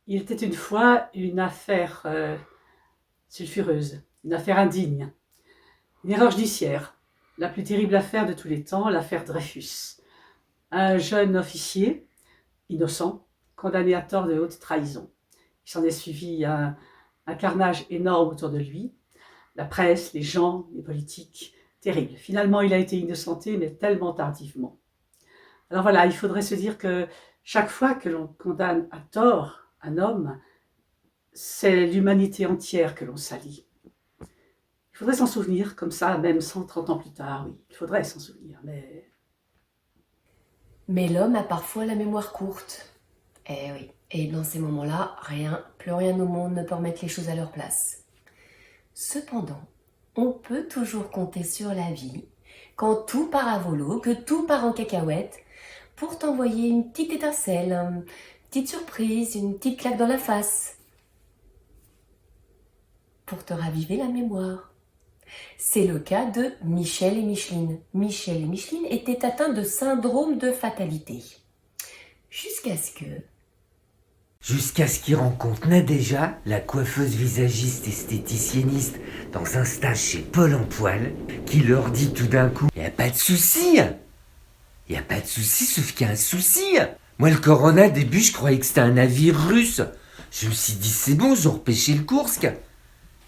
Il était une fois une affaire sulfureuse, une affaire indigne, une erreur judiciaire, la plus terrible affaire de tous les temps, l'affaire Dreyfus. Un jeune officier, innocent, condamné à tort de haute trahison. Il s'en est suivi un carnage énorme autour de lui, la presse, les gens, les politiques, terrible. Finalement, il a été innocenté, mais tellement tardivement. Alors voilà, il faudrait se dire que chaque fois que l'on condamne à tort un homme, c'est l'humanité entière que l'on salit. Il faudrait s'en souvenir, comme ça, même 130 ans plus tard, oui. Il faudrait s'en souvenir, mais... Mais l'homme a parfois la mémoire courte. Eh oui, et dans ces moments-là, plus rien au monde ne peut remettre les choses à leur place. Cependant, on peut toujours compter sur la vie, quand tout part à volo, que tout part en cacahuète, pour t'envoyer une petite étincelle, une petite surprise, une petite claque dans la face, pour te raviver la mémoire. C'est le cas de Michel et Micheline. Michel et Micheline étaient atteints de syndrome de fatalité. Jusqu'à ce qu'ils rencontrent Nadéja, la coiffeuse visagiste esthéticienniste, dans un stage chez Paul en Poil, qui leur dit tout d'un coup « Y a pas de souci !» Y a pas de souci, sauf qu'il y a un souci. Moi, le Corona, au début, je croyais que c'était un navire russe. Je me suis dit, c'est bon, ils ont repêché le Koursk.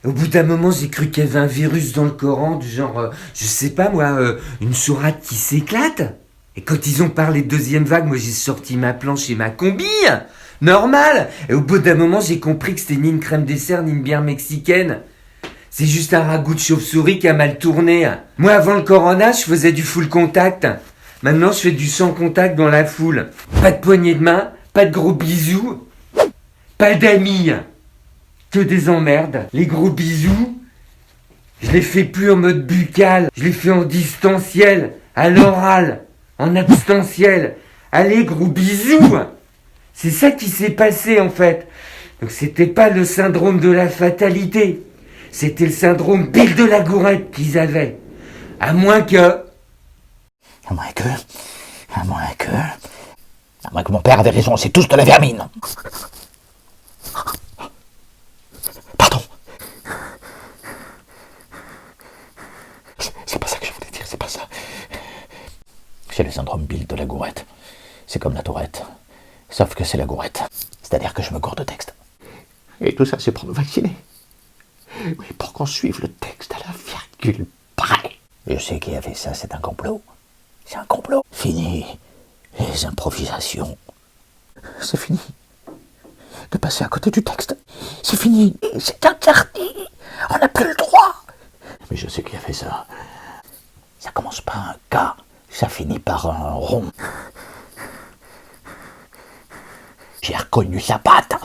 Au bout d'un moment, j'ai cru qu'il y avait un virus dans le Coran, du genre, je sais pas moi, une sourate qui s'éclate. Et quand ils ont parlé de deuxième vague, moi j'ai sorti ma planche et ma combi. Normal. Et au bout d'un moment, j'ai compris que c'était ni une crème dessert, ni une bière mexicaine. C'est juste un ragoût de chauve-souris qui a mal tourné. Moi, avant le Corona, je faisais du full contact. Maintenant, je fais du sans contact dans la foule. Pas de poignée de main, pas de gros bisous, pas d'amis. Que des emmerdes. Les gros bisous, je les fais plus en mode buccal, je les fais en distanciel, à l'oral, en abstanciel. Allez, gros bisous. C'est ça qui s'est passé en fait. Donc c'était pas le syndrome de la fatalité, c'était le syndrome Bill de la Gourette qu'ils avaient. À moins que mon père avait raison, c'est tous de la vermine. Pardon. C'est pas ça que je voulais dire, c'est pas ça. C'est le syndrome Bill de la Gourette. C'est comme la tourette. Sauf que c'est la gourette. C'est-à-dire que je me gourde de texte. Et tout ça, c'est pour me vacciner. Oui, pour qu'on suive le texte à la virgule près. Je sais qui a fait ça, c'est un complot. C'est un complot. Fini les improvisations. C'est fini de passer à côté du texte. C'est fini. C'est interdit. On n'a plus le droit. Mais je sais qui a fait ça. Ça commence par un K. Ça finit par un rond. J'ai reconnu sa patte.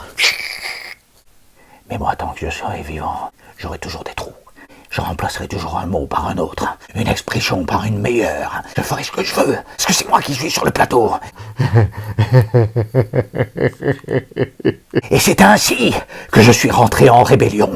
Mais moi, tant que je serai vivant, j'aurai toujours des trous. Je remplacerai toujours un mot par un autre, une expression par une meilleure. Je ferai ce que je veux, parce que c'est moi qui suis sur le plateau. Et c'est ainsi que je suis rentré en rébellion.